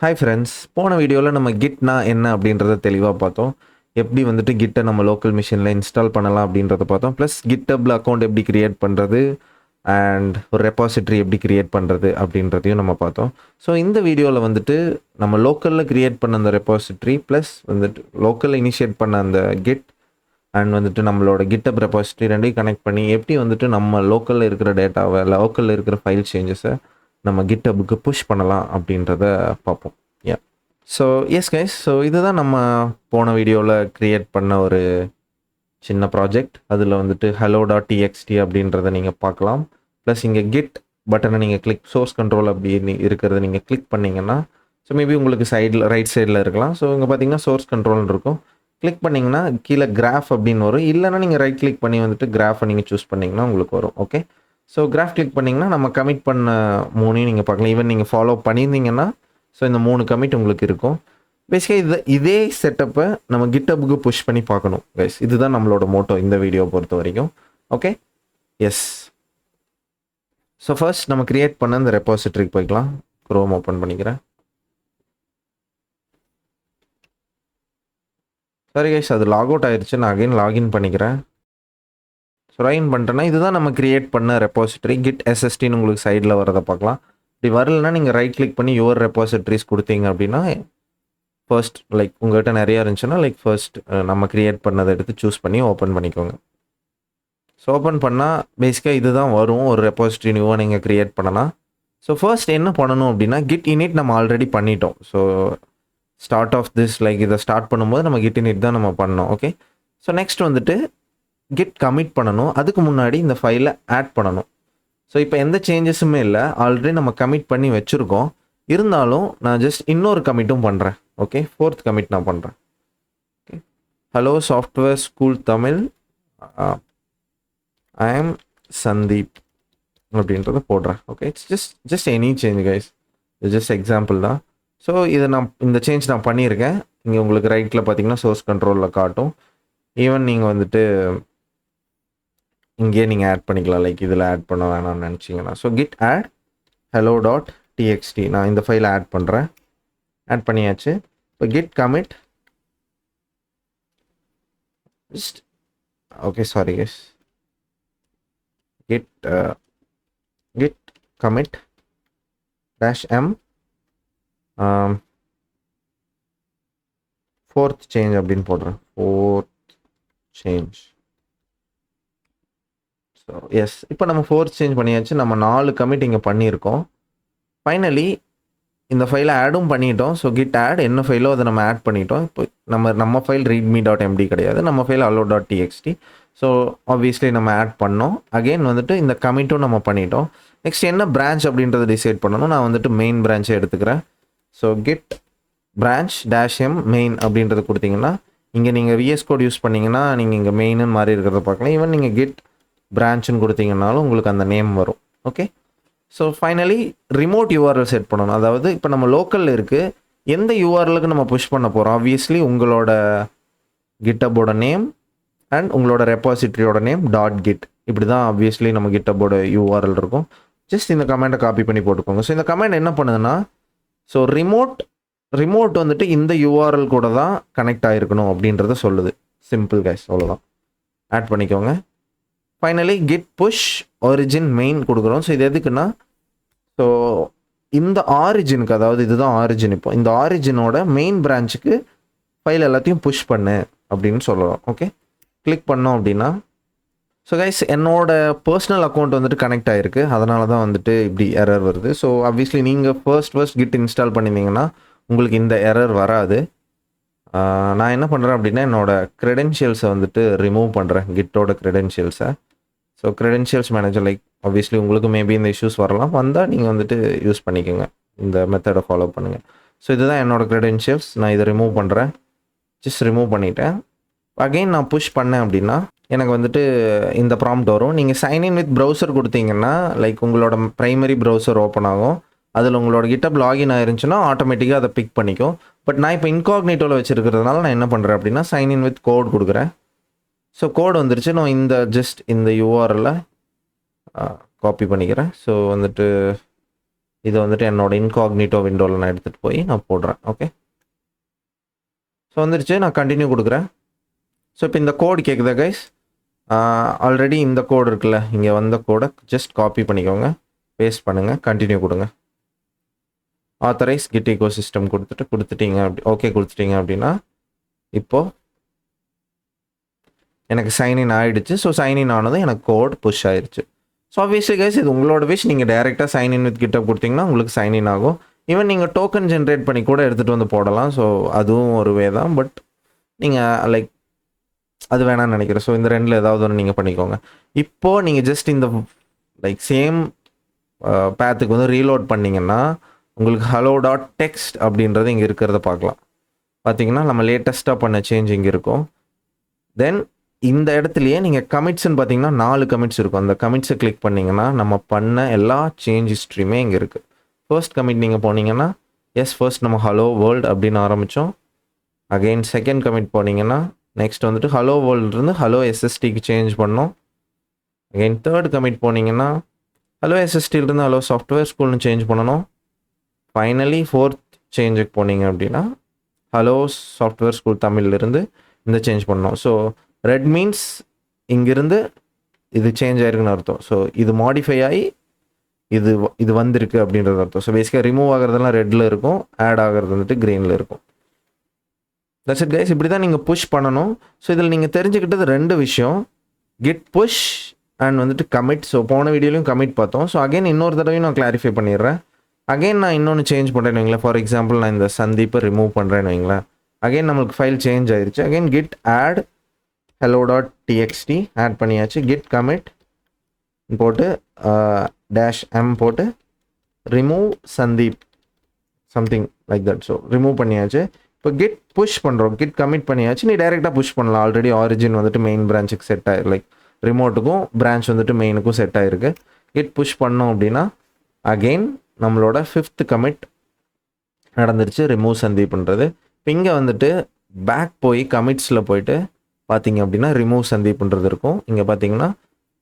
Hi friends, போன வீடியோவில் நம்ம கிட்னா என்ன அப்படின்றத தெளிவாக பார்த்தோம். எப்படி வந்துட்டு கிட்டை நம்ம லோக்கல் மிஷினில் இன்ஸ்டால் பண்ணலாம் அப்படின்றத பார்த்தோம். ப்ளஸ் கிட்டபில் அக்கௌண்ட் எப்படி கிரியேட் பண்ணுறது அண்ட் ஒரு ரெபாசிட்ரி எப்படி கிரியேட் பண்ணுறது அப்படின்றதையும் நம்ம பார்த்தோம். ஸோ இந்த வீடியோவில் வந்துட்டு நம்ம லோக்கலில் கிரியேட் பண்ண அந்த ரெபாசிட்ரி ப்ளஸ் வந்துட்டு லோக்கலில் இனிஷியேட் பண்ண அந்த கிட் அண்ட் வந்துட்டு நம்மளோட கிட்டப் ரெபாசிட்ரி ரெண்டையும் கனெக்ட் பண்ணி எப்படி வந்துட்டு நம்ம லோக்கலில் இருக்கிற டேட்டாவை லோக்கலில் இருக்கிற ஃபைல் சேஞ்சஸை நம்ம கிட்டபுக்கு புஷ் பண்ணலாம் அப்படின்றத பார்ப்போம். ஸோ எஸ் கைஸ், ஸோ இதுதான் நம்ம போன வீடியோவில் க்ரியேட் பண்ண ஒரு சின்ன ப்ராஜெக்ட். அதில் வந்துட்டு hello.txt அப்படின்றத நீங்கள் பார்க்கலாம். ப்ளஸ் இங்கே கிட் பட்டனை நீங்கள் கிளிக் சோர்ஸ் கண்ட்ரோல் அப்படி இருக்கிறத நீங்கள் கிளிக் பண்ணிங்கன்னா ஸோ மேபி உங்களுக்கு சைடில் ரைட் சைடில் இருக்கலாம். ஸோ இங்கே பார்த்தீங்கன்னா சோர்ஸ் கண்ட்ரோல்னு இருக்கும். கிளிக் பண்ணிங்கன்னா கீழே கிராஃப் அப்படின்னு வரும். இல்லைனா நீங்கள் ரைட் கிளிக் பண்ணி வந்துட்டு கிராஃபை நீங்கள் சூஸ் பண்ணிங்கன்னா உங்களுக்கு வரும். ஓகே, ஸோ கிராஃப் கிளிக் பண்ணிங்கன்னா நம்ம கமிட் பண்ண 3 நீங்கள் பார்க்கலாம். ஈவன் நீங்கள் ஃபாலோ பண்ணியிருந்தீங்கன்னா ஸோ இந்த 3 கமிட் உங்களுக்கு இருக்கும். பேசிக்காக இதே செட்டப்பை நம்ம கிட்டபுக்கு புஷ் பண்ணி பார்க்கணும் கைஸ். இதுதான் நம்மளோட மோட்டோ இந்த வீடியோ பொறுத்த வரைக்கும். Okay, yes. ஸோ ஃபர்ஸ்ட் நம்ம கிரியேட் பண்ண இந்த ரெபாசிட்டரிக்கு போய்க்கலாம். குரோம் ஓப்பன் பண்ணிக்கிறேன். சரி கைஸ், அது லாக் அவுட் ஆயிடுச்சு. நான் அகைன் லாகின் பண்ணிக்கிறேன். ஸோ லாகின் பண்ணிட்டேன்னா இதுதான் நம்ம கிரியேட் பண்ண ரெபாசிட்டரி. கிட் எஸ்எஸ்டின்னு உங்களுக்கு சைடில் வரதை பார்க்கலாம். இப்படி வரலன்னா நீங்கள் ரைட் கிளிக் பண்ணி யுவர் ரெபாசிட்டரிஸ் கொடுத்தீங்க அப்படின்னா ஃபர்ஸ்ட் லைக் உங்கள்கிட்ட நிறையா இருந்துச்சுன்னா லைக் ஃபர்ஸ்ட் நம்ம க்ரியேட் பண்ணதை எடுத்து சூஸ் பண்ணி ஓப்பன் பண்ணிக்கோங்க. ஸோ ஓப்பன் பண்ணால் பேசிக்காக இதுதான் வரும். ஒரு ரெபாசிட்டரி நியூவாக நீங்கள் க்ரியேட் பண்ணலாம். ஸோ ஃபர்ஸ்ட் என்ன பண்ணணும் அப்படின்னா கிட் இனிட் நம்ம ஆல்ரெடி பண்ணிட்டோம். So start of this like இதை ஸ்டார்ட் பண்ணும்போது நம்ம கிட் இனிட் தான் நம்ம பண்ணோம். ஓகே, ஸோ நெக்ஸ்ட் வந்துட்டு கிட் கமிட் பண்ணணும். அதுக்கு முன்னாடி இந்த ஃபைலை ஆட் பண்ணணும். ஸோ இப்போ எந்த சேஞ்சஸுமே இல்லை, ஆல்ரெடி நம்ம கமிட் பண்ணி வச்சுருக்கோம். இருந்தாலும் நான் ஜஸ்ட் இன்னொரு கமிட்டும் பண்ணுறேன். ஓகே, 4th கமிட் நான் பண்ணுறேன். Okay, hello software school Tamil, I am Sandeep அப்படின்றத போடுறேன். Okay, it's just any change guys, இது ஜஸ்ட் எக்ஸாம்பிள் தான். ஸோ இதை நான் இந்த சேஞ்ச் நான் பண்ணியிருக்கேன். இங்கே உங்களுக்கு ரைட்டில் பார்த்தீங்கன்னா சோர்ஸ் கண்ட்ரோலில் காட்டும். ஈவன் நீங்கள் வந்துட்டு இங்கே நீங்கள் ஆட் பண்ணிக்கலாம். லைக் இதில் ஆட் பண்ண வேணாம்னு நினச்சிங்கன்னா ஸோ கிட் ஆட் hello.txt நான் இந்த ஃபைலை ஆட் பண்ணுறேன். ஆட் பண்ணியாச்சு. இப்போ git commit okay sorry yes git commit -m 4th change அப்படின்னு போடுறேன். 4th change. ஸோ எஸ், இப்போ நம்ம 4th சேஞ்ச் பண்ணியாச்சு. நம்ம 4 கமிட் இங்கே பண்ணியிருக்கோம். ஃபைனலி இந்த ஃபைலை ஆடும் பண்ணிட்டோம். ஸோ கிட் ஆட் என்ன ஃபைலோ அதை நம்ம ஆட் பண்ணிட்டோம். இப்போ நம்ம ஃபைல் readme.md கிடையாது, நம்ம ஃபைல் hello.txt. ஸோ ஆப்வியஸ்லி நம்ம ஆட் பண்ணோம். அகெயின் வந்துட்டு இந்த கமிட்டும் நம்ம பண்ணிட்டோம். நெக்ஸ்ட் என்ன பிரான்ச் அப்படின்றத டிசைட் பண்ணணும். நான் வந்துட்டு மெயின் பிரான்ச்சை எடுத்துக்கிறேன். So git branch -m main அப்படின்றது கொடுத்தீங்கன்னா இங்கே நீங்கள் விஎஸ் கோட் யூஸ் பண்ணிங்கன்னா நீங்கள் இங்கே மெயின்னு மாதிரி இருக்கிறத பார்க்கலாம். ஈவன் நீங்கள் கிட் பிரான்ச்சுன்னு கொடுத்தீங்கன்னாலும் உங்களுக்கு அந்த நேம் வரும். Okay, so finally remote URL set பண்ணணும். அதாவது இப்போ நம்ம லோக்கலில் இருக்குது, எந்த யூஆர்எலுக்கு நம்ம புஷ் பண்ண போகிறோம். ஆப்வியஸ்லி உங்களோட கிட்டபோட நேம் அண்ட் உங்களோட ரெபாசிட்ரியோட நேம் .git இப்படி தான் ஆப்வியஸ்லி நம்ம கிட்டபோட யூஆர்எல் இருக்கும். ஜஸ்ட் இந்த கமெண்ட்டை காப்பி பண்ணி போட்டுக்கோங்க. ஸோ இந்த கமெண்ட் என்ன பண்ணுதுன்னா ஸோ ரிமோட் வந்துட்டு இந்த யூஆர்எல் கூட தான் கனெக்ட் ஆகிருக்கணும் அப்படின்றத சொல்லுது. சிம்பிள் கைஸ், அவ்வளோதான். ஆட் பண்ணிக்கோங்க. Finally git push origin main கொடுக்குறோம். ஸோ இது எதுக்குன்னா ஸோ இந்த ஆரிஜினுக்கு, அதாவது இதுதான் ஆரிஜின், இப்போ இந்த ஆரிஜினோட மெயின் பிரான்ச்சுக்கு ஃபைல் எல்லாத்தையும் புஷ் பண்ணு அப்படின்னு சொல்லலாம். ஓகே, கிளிக் பண்ணோம் அப்படின்னா ஸோ கைஸ் என்னோட பர்சனல் அக்கௌண்ட் வந்துட்டு கனெக்ட் ஆகிருக்கு. அதனால தான் வந்துட்டு இப்படி எரர் வருது. ஸோ ஆப்வியஸ்லி நீங்கள் ஃபர்ஸ்ட் கிட் இன்ஸ்டால் பண்ணியிருந்தீங்கன்னா உங்களுக்கு இந்த எரர் வராது. நான் என்ன பண்ணுறேன் அப்படின்னா என்னோடய க்ரெடென்ஷியல்ஸை வந்துட்டு ரிமூவ் பண்ணுறேன், கிட்டோட க்ரெடென்ஷியல்ஸை. So credentials manager like obviously உங்களுக்கு மேபி இந்த இஷ்யூஸ் வரலாம், வந்தால் நீங்கள் வந்துட்டு யூஸ் பண்ணிக்கோங்க, இந்த மெத்தடை ஃபாலோ பண்ணுங்கள். ஸோ இதுதான் என்னோடய க்ரெடென்ஷியல்ஸ். நான் இதை ரிமூவ் பண்ணுறேன். ஜஸ்ட் ரிமூவ் பண்ணிவிட்டேன். அகெயின் நான் புஷ் பண்ணேன் அப்படின்னா எனக்கு வந்துட்டு இந்த ப்ராம்ப்ட் வரும். நீங்கள் சைன்இன் வித் ப்ரௌசர் கொடுத்தீங்கன்னா லைக் உங்களோட ப்ரைமரி ப்ரௌசர் ஓப்பன் ஆகும். அதில் உங்களோட GitHub லாகின் ஆயிருந்துச்சுன்னா ஆட்டோமேட்டிக்காக அதை பிக் பண்ணிக்கும். பட் நான் இப்போ இன்காக்னிட்டோவில் வச்சுருக்கிறதுனால நான் என்ன பண்ணுறேன் அப்படின்னா சைன்இன் வித் கோட் கொடுக்குறேன். ஸோ கோட் வந்துருச்சு. நான் இந்த யூஆர்எல்லை காப்பி பண்ணிக்கிறேன். ஸோ வந்துட்டு இது வந்துட்டு என்னோட இன்காக்னிட்டோ விண்டோவில் நான் எடுத்துகிட்டு போய் நான் போடுறேன். ஓகே, ஸோ வந்துருச்சு. நான் கண்டினியூ கொடுக்குறேன். ஸோ இப்போ இந்த கோடு கேட்குதா கைஸ்? ஆல்ரெடி இந்த கோடு இருக்குல்ல, இங்கே வந்த கோடை ஜஸ்ட் காப்பி பண்ணிக்கோங்க, பேஸ்ட் பண்ணுங்கள், கண்டினியூ கொடுங்க. ஆத்தரைஸ் கிட் ஈகோ சிஸ்டம் கொடுத்துட்டீங்க ஓகே கொடுத்துட்டீங்க அப்படின்னா இப்போது எனக்கு சைன்இன் ஆகிடுச்சு. ஸோ சைன்இன் ஆனதும் எனக்கு கோட் புஷ் ஆயிடுச்சு. ஸோ ஆப்வியஸ்லி கைஸ் இது உங்களோட விஷ். நீங்கள் டேரெக்டாக சைன்இன் வித் GitHub கொடுத்தீங்கன்னா உங்களுக்கு சைன்இன் ஆகும். ஈவன் நீங்கள் டோக்கன் ஜென்ரேட் பண்ணி கூட எடுத்துகிட்டு வந்து போடலாம். ஸோ அதுவும் ஒரு வே தான். பட் நீங்கள் லைக் அது வேணாம்னு நினைக்கிறேன். ஸோ இந்த ரெண்டில் ஏதாவது ஒன்று நீங்கள் பண்ணிக்கோங்க. இப்போது நீங்கள் ஜஸ்ட் இந்த லைக் சேம் பேத்துக்கு வந்து ரீலோட் பண்ணிங்கன்னா உங்களுக்கு hello.text அப்படின்றது இங்கே இருக்கிறத பார்க்கலாம். பார்த்தீங்கன்னா நம்ம லேட்டஸ்ட்டாக பண்ண சேஞ்ச் இங்கே இருக்கும். தென் இந்த இடத்துலையே நீங்கள் கமிட்ஸ்ன்னு பார்த்தீங்கன்னா 4 கமிட்ஸ் இருக்கும். அந்த கமிட்ஸை கிளிக் பண்ணிங்கன்னா நம்ம பண்ண எல்லா சேஞ்ச் ஹிஸ்ட்ரியுமே இங்கே இருக்குது. ஃபர்ஸ்ட் கமிட் நீங்கள் போனீங்கன்னா ஃபர்ஸ்ட் நம்ம ஹலோ வேர்ல்டு அப்படின்னு ஆரம்பித்தோம். அகெயின் செகண்ட் கமிட் போனீங்கன்னா நெக்ஸ்ட் வந்துட்டு ஹலோ வேர்ல்டுலேருந்து ஹலோ எஸ்எஸ்டிக்கு சேஞ்ச் பண்ணோம். அகெயின் தேர்ட் கமிட் போனீங்கன்னா ஹலோ எஸ்எஸ்டிலேருந்து ஹலோ சாஃப்ட்வேர் ஸ்கூல்னு சேஞ்ச் பண்ணணும். ஃபைனலி ஃபோர்த் சேஞ்சுக்கு போனீங்க அப்படின்னா ஹலோ சாஃப்ட்வேர் ஸ்கூல் தமிழ்லேருந்து இந்த சேஞ்ச் பண்ணோம். ஸோ ரெட் மீன்ஸ் இங்கிருந்து இது சேஞ்ச் ஆயிருக்குன்னு அர்த்தம். ஸோ இது மாடிஃபை ஆகி இது வந்திருக்கு அப்படின்றது அர்த்தம். ஸோ பேசிக்காக ரிமூவ் ஆகிறதெல்லாம் ரெட்டில் இருக்கும், ஆட் ஆகிறது வந்துட்டு க்ரீனில் இருக்கும். That's it guys. இப்படி தான் நீங்கள் புஷ் பண்ணணும். ஸோ இதில் நீங்கள் தெரிஞ்சுக்கிட்டது 2 விஷயம், கிட் புஷ் அண்ட் வந்துட்டு கமிட். ஸோ போன வீடியோலையும் கமிட் பார்த்தோம். ஸோ அகைன் இன்னொரு தடவையும் நான் கிளாரிஃபை பண்ணிடுறேன். அகைன் நான் இன்னொன்று சேஞ்ச் பண்ணுறேன்னு வைங்களேன். ஃபார் எக்ஸாம்பிள் நான் இந்த சந்தீப்பை ரிமூவ் பண்ணுறேன்னு வைங்களேன். அகைன் நம்மளுக்கு ஃபைல் சேஞ்ச் ஆயிடுச்சு. Again git add hello.txt add பண்ணியாச்சு. கிட் கமிட் போட்டு -m போட்டு remove Sandeep something like that. So remove பண்ணியாச்சு. இப்போ கிட் புஷ் பண்ணுறோம். கிட் கமிட் பண்ணியாச்சு. நீ டைரெக்டாக புஷ் பண்ணலாம். ஆல்ரெடி ஆரிஜின் வந்துட்டு மெயின் பிரான்ச்சுக்கு செட் ஆயிருக்கு. லைக் ரிமோட்டுக்கும் பிரான்ச் வந்துட்டு மெயினுக்கும் செட் ஆகிருக்கு. கிட் புஷ் பண்ணோம் அப்படின்னா அகெயின் நம்மளோட 5th கமிட் நடந்துருச்சு, ரிமூவ் சந்தீப்ன்றது. இப்போ இங்கே வந்துட்டு பேக் போய் கமிட்ஸில் போயிட்டு பார்த்தீங்க அப்படின்னா ரிமூவ் சந்தீப்ன்றது இருக்கும். இங்கே பார்த்தீங்கன்னா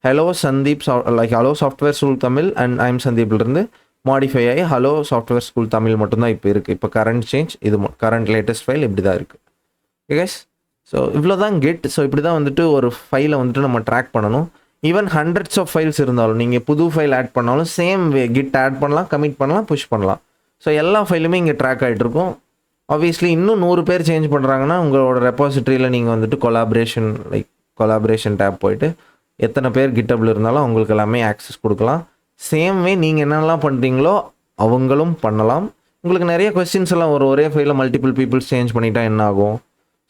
hello Sandeep like hello software school Tamil and I'm சந்தீப்லேருந்து மாடிஃபை ஆகி ஹலோ சாஃப்ட்வேர் ஸ்கூல் தமிழ் மட்டும்தான் இப்போ இருக்குது. இப்போ கரண்ட் சேஞ்ச் இது கரண்ட் லேட்டஸ்ட் ஃபைல் இப்படி தான் இருக்குது. கைஸ் ஸோ இவ்வளோ தான் கிட். ஸோ இப்படி தான் வந்துட்டு ஒரு ஃபைலை வந்துட்டு நம்ம ட்ராக் பண்ணணும். ஈவன் ஹண்ட்ரட்ஸ் ஆஃப் ஃபைல்ஸ் இருந்தாலும் நீங்கள் புது ஃபைல் ஆட் பண்ணாலும் சேம் வே கிட் ஆட் பண்ணலாம், கமிட் பண்ணலாம், புஷ் பண்ணலாம். ஸோ எல்லா ஃபைலுமே இங்கே ட்ராக் ஆகிட்டு இருக்கும். ஆப்வியஸ்லி இன்னும் 100 பேர் சேஞ்ச் பண்ணுறாங்கன்னா உங்களோட ரெப்பாசிட்டரியில் நீங்கள் வந்துட்டு கொலாபரேஷன் டேப் போயிட்டு எத்தனை பேர் GitHubல இருந்தாலும் அவங்களுக்கு எல்லாமே ஆக்சஸ் கொடுக்கலாம். சேம் வே நீங்கள் என்னென்னலாம் பண்ணுறீங்களோ அவங்களும் பண்ணலாம். உங்களுக்கு நிறைய கொஸ்டின்ஸ் எல்லாம் ஒரே ஃபைலில் மல்டிபிள் பீப்புள்ஸ் சேஞ்ச் பண்ணிட்டா என்ன ஆகும்?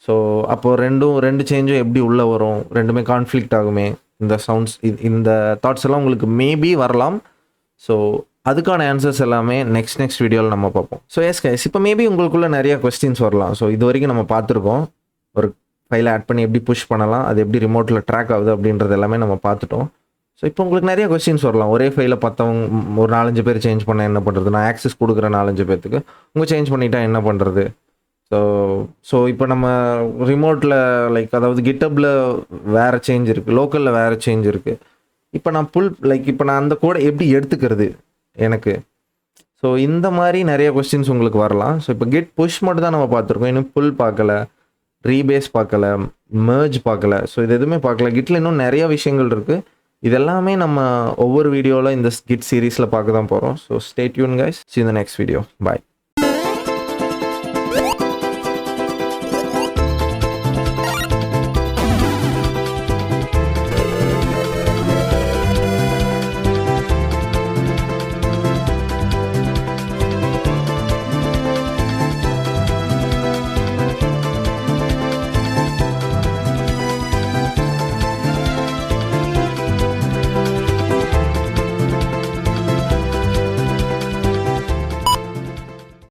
ஸோ அப்போது ரெண்டு சேஞ்சும் எப்படி உள்ளே வரும்? ரெண்டுமே கான்ஃப்ளிக்ட் ஆகுமே. இந்த சவுண்ட்ஸ் இந்த தாட்ஸ் எல்லாம் உங்களுக்கு மேபி வரலாம். ஸோ அதுக்கான ஆன்சர்ஸ் எல்லாமே நெக்ஸ்ட் வீடியோவில் நம்ம பார்ப்போம். ஸோ எஸ் கைஸ், இப்போ மேபி உங்களுக்குள்ள நிறைய கொஸ்டின்ஸ் வரலாம். ஸோ இது வரைக்கும் நம்ம பார்த்துருக்கோம். ஒரு ஃபைலை ஆட் பண்ணி எப்படி புஷ் பண்ணலாம், அது எப்படி ரிமோட்டில் ட்ராக் ஆகுது அப்படின்றது எல்லாமே நம்ம பார்த்துட்டோம். ஸோ இப்போ உங்களுக்கு நிறைய கொஸ்டின்ஸ் வரலாம். ஒரே ஃபைலை ஒரு 4-5 பேர் சேஞ்ச் பண்ண என்ன பண்ணுறது? நான் ஆக்சஸ் கொடுக்குறேன் 4-5 பேர்த்துக்கு, உங்கள் சேஞ்ச் பண்ணிட்டா என்ன பண்ணுறது? ஸோ இப்போ நம்ம ரிமோட்டில் லைக் அதாவது GitHubல வேறு சேஞ்ச் இருக்குது, லோக்கலில் வேறு சேஞ்ச் இருக்குது. இப்போ நான் இப்போ நான் அந்த கோடை எப்படி எடுத்துக்கிறது எனக்கு? ஸோ இந்த மாதிரி நிறைய கொஸ்டின்ஸ் உங்களுக்கு வரலாம். ஸோ இப்போ கிட் புஷ் மட்டும் தான் நம்ம பார்த்துருக்கோம். இன்னும் புல் பார்க்கல, ரீபேஸ் பார்க்கல, மெர்ஜ் பார்க்கல. ஸோ இது எதுவுமே பார்க்கல. கிட்டில் இன்னும் நிறைய விஷயங்கள் இருக்குது. இதெல்லாமே நம்ம ஒவ்வொரு வீடியோவில் இந்த கிட் சீரீஸில் பார்க்க தான் போகிறோம். So stay tune guys. See you in the next video. Bye.